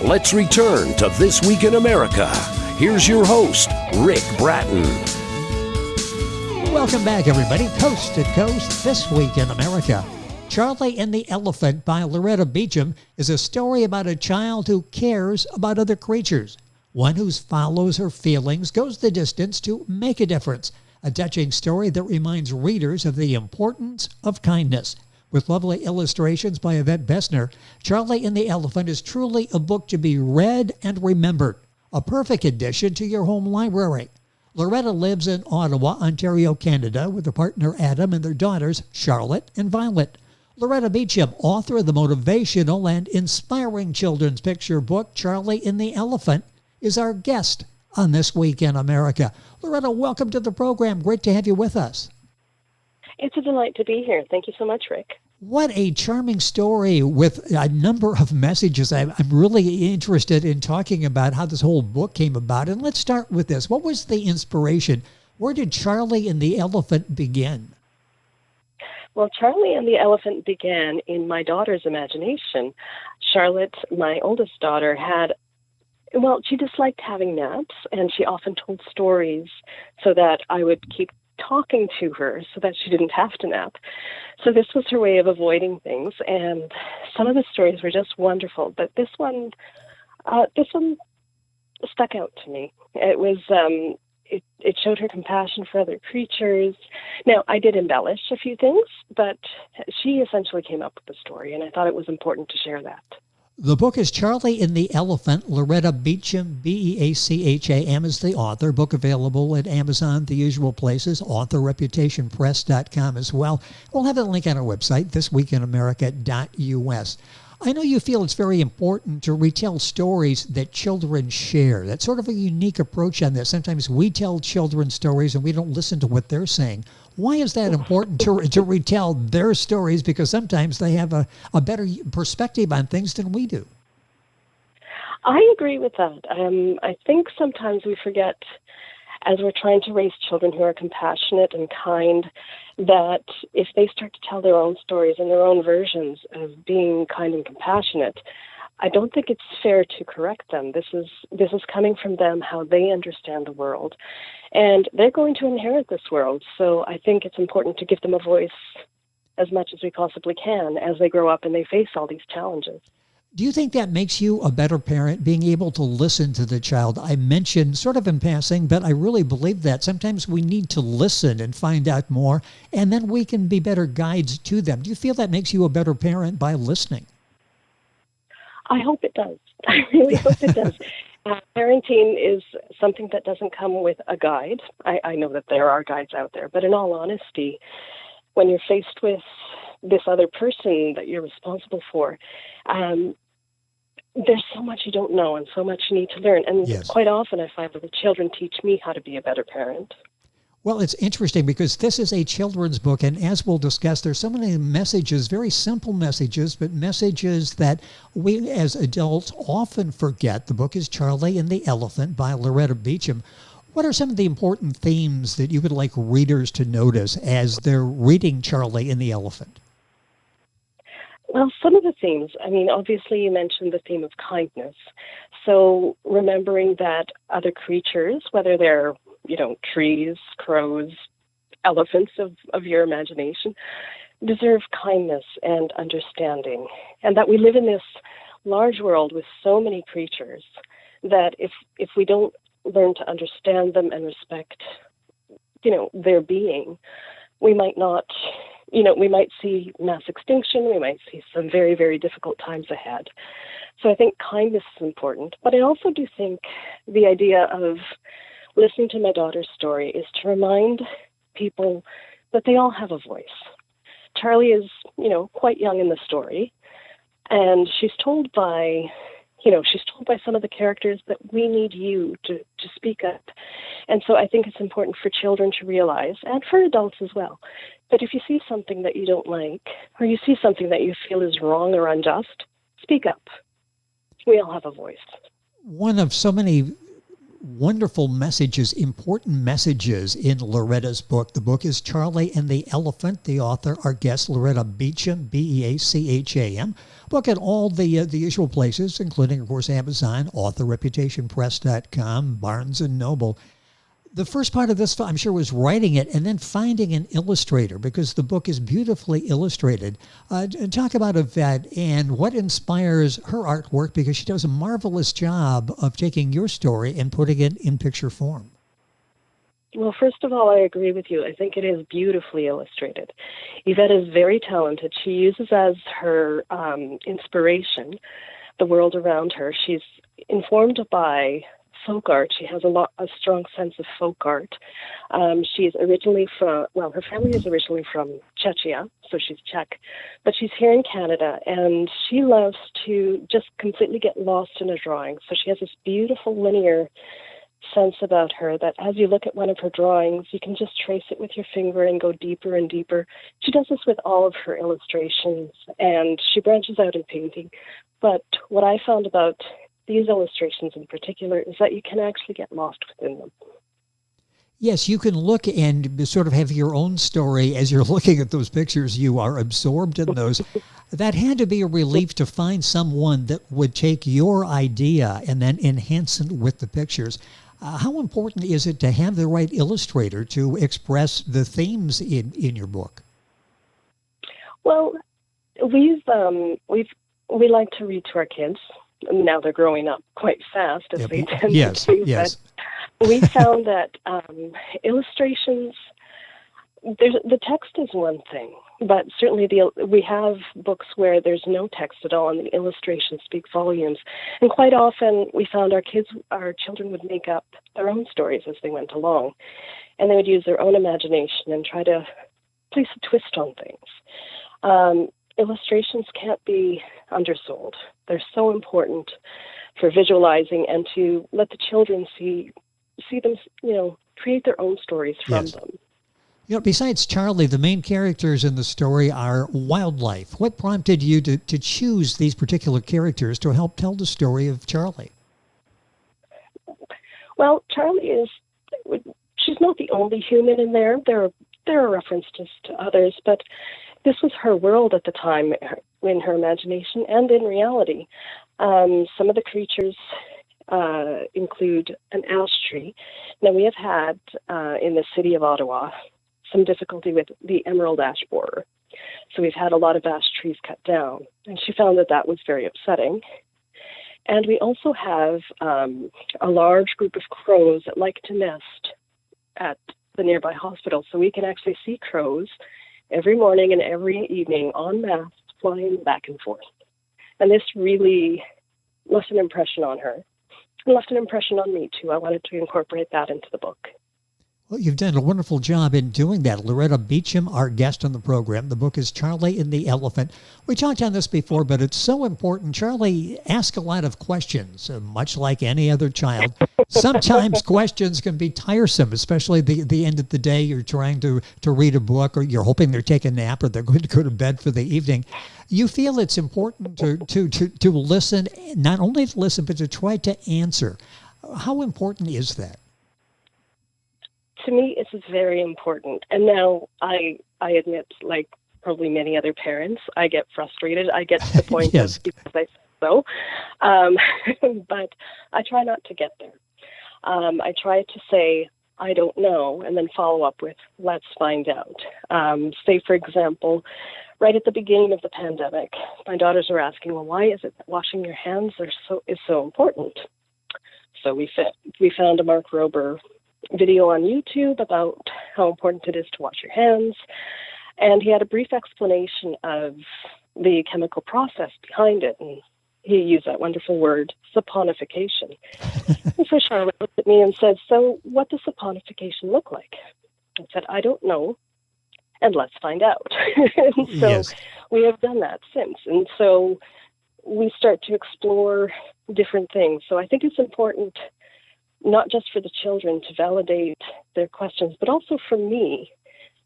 Let's return to This Week in America. Here's your host, Ric Bratton. Welcome back, everybody. Coast to Coast, This Week in America. Charlie and the Elephant by Loretta Beacham is a story about a child who cares about other creatures. One who follows her feelings, goes the distance to make a difference. A touching story that reminds readers of the importance of kindness. With lovely illustrations by Yvette Besner, Charlie and the Elephant is truly a book to be read and remembered. A perfect addition to your home library. Loretta lives in Ottawa, Ontario, Canada, with her partner Adam and their daughters Charlotte and Violet. Loretta Beacham, author of the motivational and inspiring children's picture book Charlie and the Elephant, is our guest on This Week in America. Loretta, welcome to the program. Great to have you with us. It's a delight to be here. Thank you so much, Ric. What a charming story with a number of messages. I'm really interested in talking about how this whole book came about. And let's start with this. What was the inspiration? Where did Charlie and the Elephant begin? Well, Charlie and the Elephant began in my daughter's imagination. Charlotte, my oldest daughter, she disliked having naps, and she often told stories so that I would keep talking to her so that she didn't have to nap. So this was her way of avoiding things, and some of the stories were just wonderful. But this one stuck out to me. It was it showed her compassion for other creatures. Now, I did embellish a few things, but she essentially came up with the story, and I thought it was important to share that. The book is Charlie and the Elephant. Loretta Beacham, Beacham is the author. Book available at Amazon, the usual places, authorreputationpress.com as well. We'll have a link on our website, thisweekinamerica.us. I know you feel it's very important to retell stories that children share. That's sort of a unique approach on this. Sometimes we tell children stories and we don't listen to what they're saying. Why is that important to retell their stories? Because sometimes they have a better perspective on things than we do. I agree with that. I think sometimes we forget, as we're trying to raise children who are compassionate and kind, that if they start to tell their own stories and their own versions of being kind and compassionate, I don't think it's fair to correct them. This is coming from them, how they understand the world. And they're going to inherit this world. So I think it's important to give them a voice as much as we possibly can as they grow up and they face all these challenges. Do you think that makes you a better parent, being able to listen to the child? I mentioned sort of in passing, but I really believe that sometimes we need to listen and find out more, and then we can be better guides to them. Do you feel that makes you a better parent by listening? I hope it does. I really hope it does. Parenting is something that doesn't come with a guide. I know that there are guides out there, but in all honesty, when you're faced with this other person that you're responsible for, there's so much you don't know and so much you need to learn. And yes, quite often I find that the children teach me how to be a better parent. Well, it's interesting because this is a children's book, and as we'll discuss, there's so many messages, very simple messages, but messages that we as adults often forget. The book is Charlie and the Elephant by Loretta Beacham. What are some of the important themes that you would like readers to notice as they're reading Charlie and the Elephant? Well, some of the themes, obviously you mentioned the theme of kindness. So remembering that other creatures, whether they're, trees, crows, elephants of your imagination, deserve kindness and understanding. And that we live in this large world with so many creatures that if we don't learn to understand them and respect, their being, we might not, we might see mass extinction, we might see some very, very difficult times ahead. So I think kindness is important. But I also do think the idea of listening to my daughter's story is to remind people that they all have a voice. Charlie is, quite young in the story, and she's told by some of the characters that we need you to speak up. And so I think it's important for children to realize, and for adults as well, that if you see something that you don't like, or you see something that you feel is wrong or unjust, speak up. We all have a voice. One of so many wonderful messages, important messages in Loretta's book. The book is Charlie and the Elephant. The author, our guest, Loretta Beacham, Beacham. Book at all the usual places, including, of course, Amazon, authorreputationpress.com, Barnes & Noble. The first part of this, I'm sure, was writing it and then finding an illustrator, because the book is beautifully illustrated. Talk about Yvette and what inspires her artwork, because she does a marvelous job of taking your story and putting it in picture form. Well, first of all, I agree with you. I think it is beautifully illustrated. Yvette is very talented. She uses as her inspiration the world around her. She's informed by folk art. She has a strong sense of folk art. She's originally her family is originally from Czechia, so she's Czech, but she's here in Canada, and she loves to just completely get lost in a drawing. So she has this beautiful linear sense about her that as you look at one of her drawings, you can just trace it with your finger and go deeper and deeper. She does this with all of her illustrations, and she branches out in painting. But what I found about these illustrations in particular is that you can actually get lost within them. Yes, you can look and sort of have your own story as you're looking at those pictures. You are absorbed in those. That had to be a relief to find someone that would take your idea and then enhance it with the pictures. How important is it to have the right illustrator to express the themes in your book? Well, we like to read to our kids. Now they're growing up quite fast, as they tend to do. Yes. But we found that illustrations, the text is one thing, but certainly we have books where there's no text at all, and the illustrations speak volumes. And quite often, we found our children would make up their own stories as they went along, and they would use their own imagination and try to place a twist on things. Illustrations can't be undersold. They're so important for visualizing and to let the children see them, create their own stories from them. Besides Charlie, the main characters in the story are wildlife. What prompted you to choose these particular characters to help tell the story of Charlie? Well, she's not the only human in there. There are references to others, but this was her world at the time, in her imagination and in reality. Some of the creatures include an ash tree. Now, we have had in the city of Ottawa some difficulty with the emerald ash borer. So we've had a lot of ash trees cut down, and she found that was very upsetting. And we also have a large group of crows that like to nest at the nearby hospital. So we can actually see crows every morning and every evening en masse flying back and forth. And this really left an impression on her and left an impression on me too. I wanted to incorporate that into the book. Well, you've done a wonderful job in doing that. Loretta Beacham, our guest on the program. The book is Charlie and the Elephant. We talked on this before, but it's so important. Charlie asks a lot of questions, much like any other child. Sometimes questions can be tiresome, especially the end of the day. You're trying to read a book, or you're hoping they're taking a nap, or they're going to go to bed for the evening. You feel it's important to listen, not only to listen, but to try to answer. How important is that? To me, it's very important. And now I admit, like probably many other parents, I get frustrated. I get to the point yes. of because I said so. But I try not to get there. I try to say, I don't know, and then follow up with, let's find out. Say, for example, right at the beginning of the pandemic, my daughters are asking, well, why is it that washing your hands is so important? So we found a Mark Rober video on YouTube about how important it is to wash your hands, and he had a brief explanation of the chemical process behind it, and he used that wonderful word, saponification. And so Charlotte looked at me and said, so what does saponification look like? I said, I don't know, and let's find out. And so yes. We have done that since, and so we start to explore different things. So I think it's important not just for the children to validate their questions, but also for me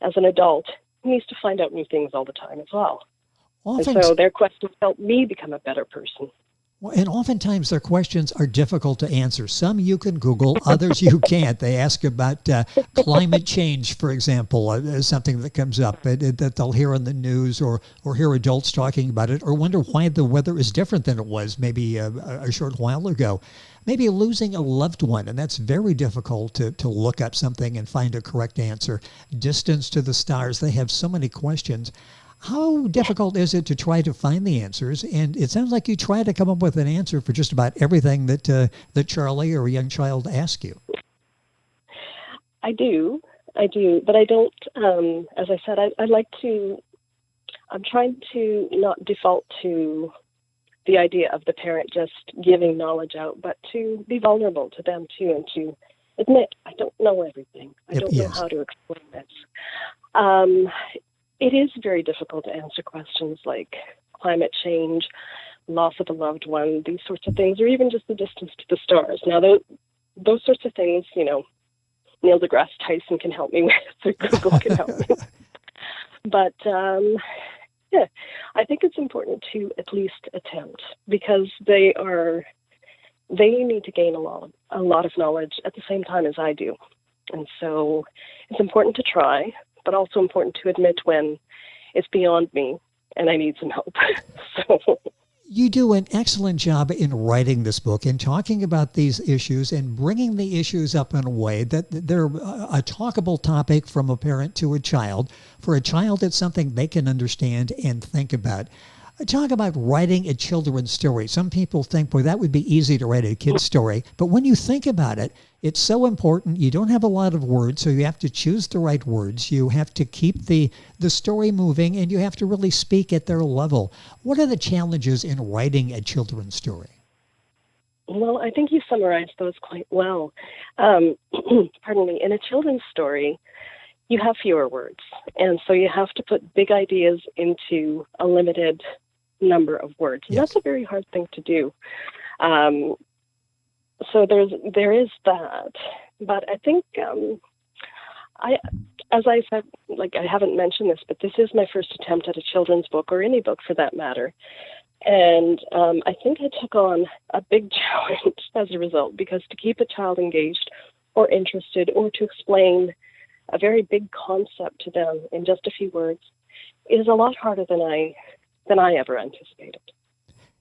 as an adult who needs to find out new things all the time as well. And so their questions help me become a better person. Well, and oftentimes their questions are difficult to answer. Some you can Google, others you can't. They ask about climate change, for example, something that comes up that they'll hear on the news or hear adults talking about it, or wonder why the weather is different than it was maybe a short while ago. Maybe losing a loved one, and that's very difficult to look up something and find a correct answer. Distance to the stars, they have so many questions. How difficult is it to try to find the answers? And it sounds like you try to come up with an answer for just about everything that Charlie or a young child asks you. I do, but I don't. As I said, I'm trying to not default to the idea of the parent just giving knowledge out, but to be vulnerable to them too, and to admit I don't know everything. I don't know how to explain this. It is very difficult to answer questions like climate change, loss of a loved one, these sorts of things, or even just the distance to the stars. Now, those sorts of things, Neil deGrasse Tyson can help me with, or Google can help me with. But, I think it's important to at least attempt, because they need to gain a lot of knowledge at the same time as I do. And so it's important to try, but also important to admit when it's beyond me and I need some help. So you do an excellent job in writing this book and talking about these issues and bringing the issues up in a way that they're a talkable topic from a parent to a child. For a child, it's something they can understand and think about. Talk about writing a children's story. Some people think, boy, that would be easy to write a kid's story. But when you think about it, it's so important. You don't have a lot of words, so you have to choose the right words. You have to keep the story moving, and you have to really speak at their level. What are the challenges in writing a children's story? Well, I think you summarized those quite well. Pardon me. In a children's story, you have fewer words, and so you have to put big ideas into a limited number of words. And that's a very hard thing to do. So there is that. But I think, as I said, I haven't mentioned this, but this is my first attempt at a children's book, or any book for that matter. And I think I took on a big challenge as a result, because to keep a child engaged or interested, or to explain a very big concept to them in just a few words, is a lot harder than I ever anticipated.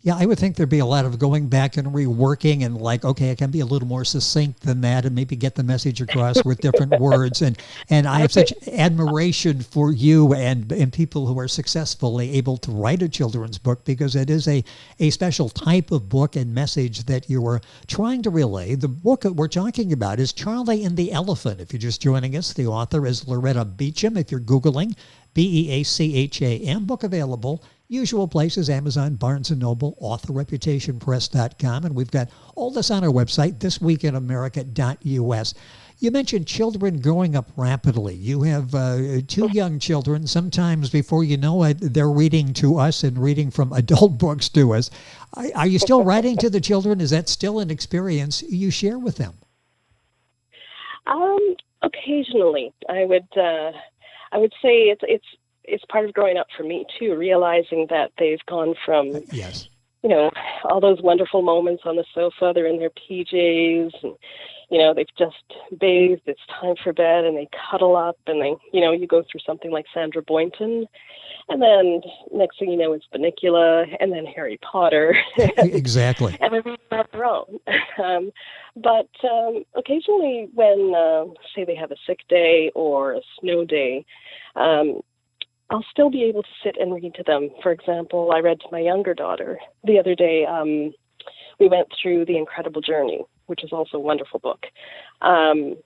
Yeah, I would think there'd be a lot of going back and reworking and okay, I can be a little more succinct than that and maybe get the message across with different words. And I have such admiration for you and people who are successfully able to write a children's book, because it is a special type of book and message that you are trying to relay. The book that we're talking about is Charlie and the Elephant. If you're just joining us, the author is Loretta Beacham. If you're Googling, Beacham, book available. Usual places: Amazon, Barnes & Noble, authorreputationpress.com. And we've got all this on our website, thisweekinamerica.us. You mentioned children growing up rapidly. You have 2 young children. Sometimes before you know it, they're reading to us and reading from adult books to us. Are you still writing to the children? Is that still an experience you share with them? Occasionally. I would say it's part of growing up for me too, realizing that they've gone from all those wonderful moments on the sofa. They're in their PJs, and they've just bathed. It's time for bed, and they cuddle up, and they you go through something like Sandra Boynton, and then next thing you know, it's Bunnicula, and then Harry Potter. Exactly. And they're reading on their own. But occasionally, when say they have a sick day or a snow day, I'll still be able to sit and read to them. For example, I read to my younger daughter the other day. We went through The Incredible Journey, which is also a wonderful book. And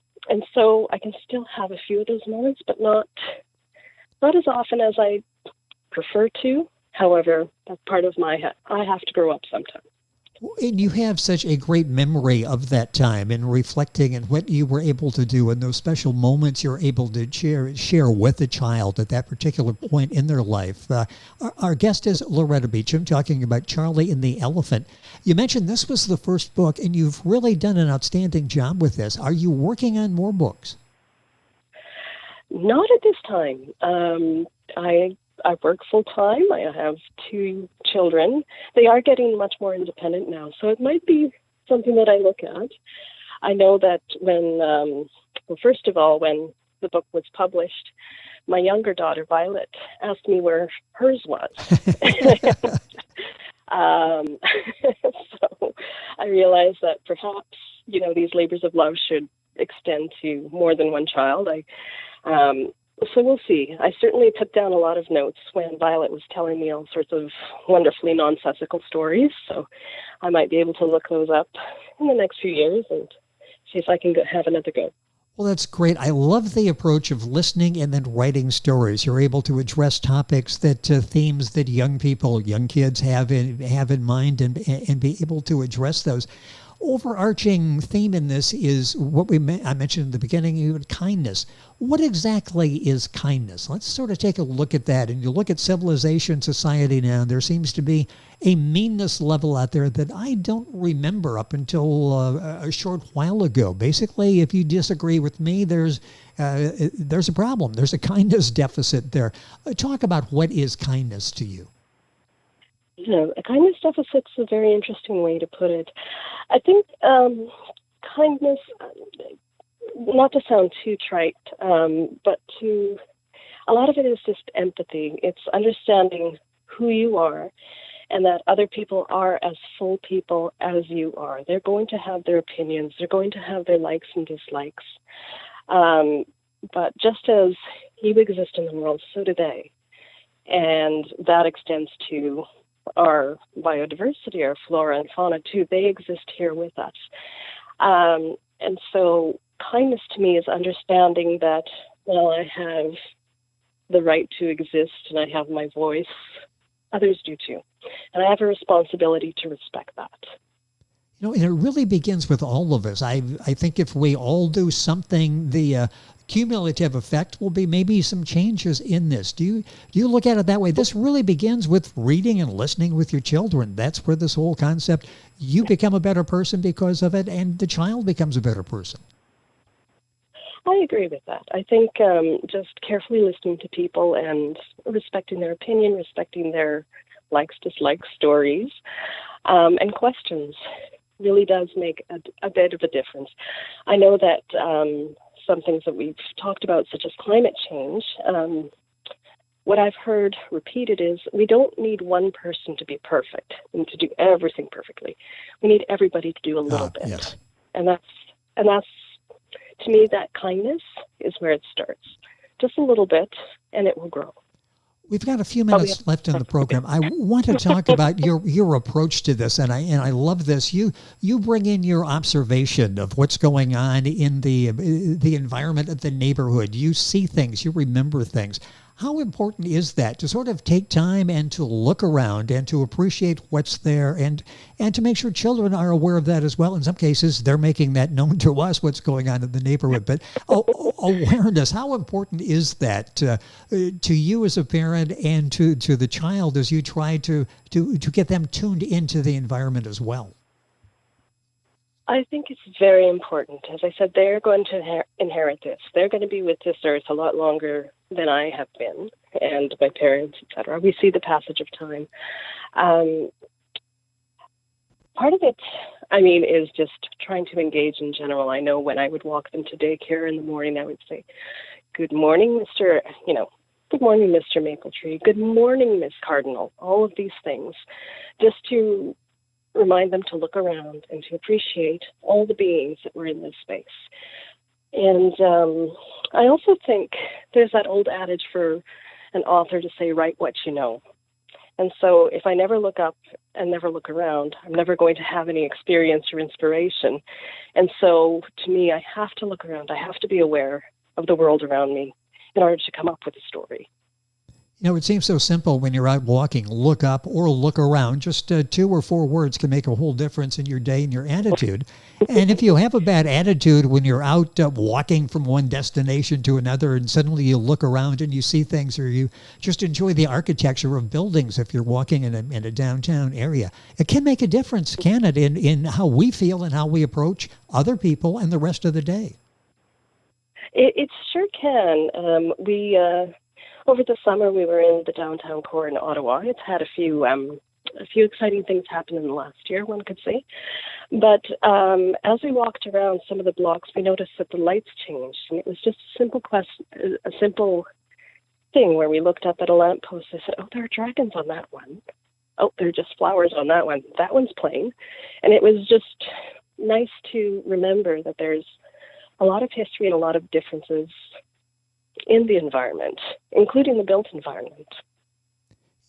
so I can still have a few of those moments, but not as often as I prefer to. However, that's part of I have to grow up sometime. And you have such a great memory of that time and reflecting and what you were able to do and those special moments you're able to share with a child at that particular point in their life. Our guest is Loretta Beacham, talking about Charlie and the Elephant. You mentioned this was the first book, and you've really done an outstanding job with this. Are you working on more books? Not at this time. I work full time. I have 2 children. They are getting much more independent now, so it might be something that I look at. I know that first of all, when the book was published, my younger daughter, Violet, asked me where hers was. So I realized that perhaps, these labors of love should extend to more than one child. So we'll see. I certainly took down a lot of notes when Violet was telling me all sorts of wonderfully nonsensical stories, so I might be able to look those up in the next few years and see if I can have another go. Well, that's great. I love the approach of listening and then writing stories. You're able to address topics themes that young kids have in mind and be able to address those. Overarching theme in this is what I mentioned in the beginning, kindness. What exactly is kindness? Let's sort of take a look at that. And you look at civilization, society now, there seems to be a meanness level out there that I don't remember up until a short while ago. Basically, if you disagree with me, there's a problem. There's a kindness deficit there. Talk about what is kindness to you. A kindness deficit's a very interesting way to put it. I think kindness, not to sound too trite, but a lot of it is just empathy. It's understanding who you are and that other people are as full people as you are. They're going to have their opinions. They're going to have their likes and dislikes. But just as you exist in the world, so do they. And that extends to our biodiversity, our flora and fauna too. They exist here with us. And so kindness to me is understanding that while I have the right to exist and I have my voice, others do too. And I have a responsibility to respect that. And it really begins with all of us. I think if we all do something, the cumulative effect will be maybe some changes in this. Do you look at it that way? This really begins with reading and listening with your children. That's where this whole concept, you become a better person because of it, and the child becomes a better person. I agree with that. I think just carefully listening to people and respecting their opinion, respecting their likes, dislikes, stories, and questions really does make a bit of a difference. I know that some things that we've talked about, such as climate change, what I've heard repeated is we don't need one person to be perfect and to do everything perfectly. We need everybody to do a little bit. Yes. And that's to me, that kindness is where it starts. Just a little bit, and it will grow. We've got a few minutes left in the program. I want to talk about your approach to this, and I love this. You bring in your observation of what's going on in the environment of the neighborhood. You see things, you remember things. How important is that to sort of take time and to look around and to appreciate what's there and to make sure children are aware of that as well? In some cases, they're making that known to us, what's going on in the neighborhood. But awareness, how important is that to you as a parent and to the child as you try to get them tuned into the environment as well? I think it's very important. As I said, they're going to inherit this. They're going to be with this earth a lot longer than I have been, and my parents, etc. We see the passage of time. Part of it, is just trying to engage in general. I know when I would walk them to daycare in the morning, I would say, "Good morning, good morning, Mr. Maple Tree. Good morning, Miss Cardinal." All of these things, just to remind them to look around and to appreciate all the beings that were in this space. And I also think there's that old adage for an author to say, write what you know. And so if I never look up and never look around, I'm never going to have any experience or inspiration. And so to me, I have to look around. I have to be aware of the world around me in order to come up with a story. It seems so simple when you're out walking. Look up or look around. Just 2 or 4 words can make a whole difference in your day and your attitude. And if you have a bad attitude when you're out walking from one destination to another and suddenly you look around and you see things, or you just enjoy the architecture of buildings if you're walking in a downtown area, it can make a difference, can it, in how we feel and how we approach other people and the rest of the day? It sure can. over the summer, we were in the downtown core in Ottawa. It's had a few exciting things happen in the last year, one could say. But as we walked around some of the blocks, we noticed that the lights changed, and it was just a simple thing where we looked up at a lamppost and said, "Oh, there are dragons on that one. Oh, there are just flowers on that one. That one's plain." And it was just nice to remember that there's a lot of history and a lot of differences in the environment, including the built environment.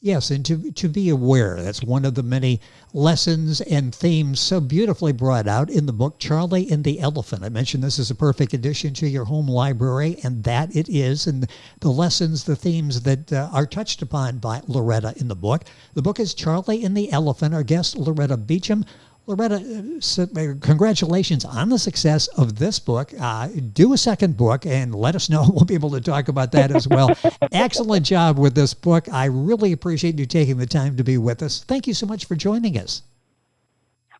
Yes, and to be aware, that's one of the many lessons and themes so beautifully brought out in the book, Charlie and the Elephant. I mentioned this is a perfect addition to your home library, and that it is. And the lessons, the themes that are touched upon by Loretta in the book. The book is Charlie and the Elephant. Our guest, Loretta Beacham. Loretta, congratulations on the success of this book. Do a second book and let us know. We'll be able to talk about that as well. Excellent job with this book. I really appreciate you taking the time to be with us. Thank you so much for joining us.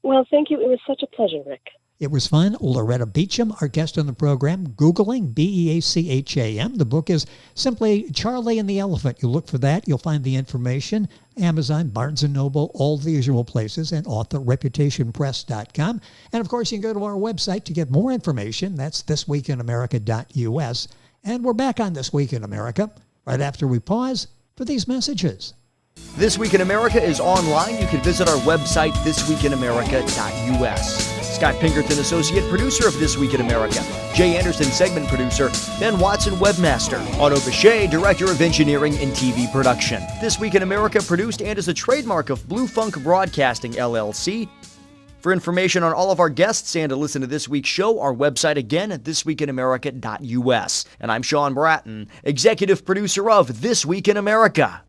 Well, thank you. It was such a pleasure, Rick. It was fun. Loretta Beacham, our guest on the program, Googling Beacham. The book is simply Charlie and the Elephant. You look for that. You'll find the information. Amazon, Barnes & Noble, all the usual places, and author.reputationpress.com. And, of course, you can go to our website to get more information. That's thisweekinamerica.us. And we're back on This Week in America right after we pause for these messages. This Week in America is online. You can visit our website, thisweekinamerica.us. Scott Pinkerton, associate producer of This Week in America. Jay Anderson, segment producer. Ben Watson, webmaster. Otto Bechet, director of engineering and TV production. This Week in America produced and is a trademark of Blue Funk Broadcasting, LLC. For information on all of our guests and to listen to this week's show, our website again at thisweekinamerica.us. And I'm Sean Bratton, executive producer of This Week in America.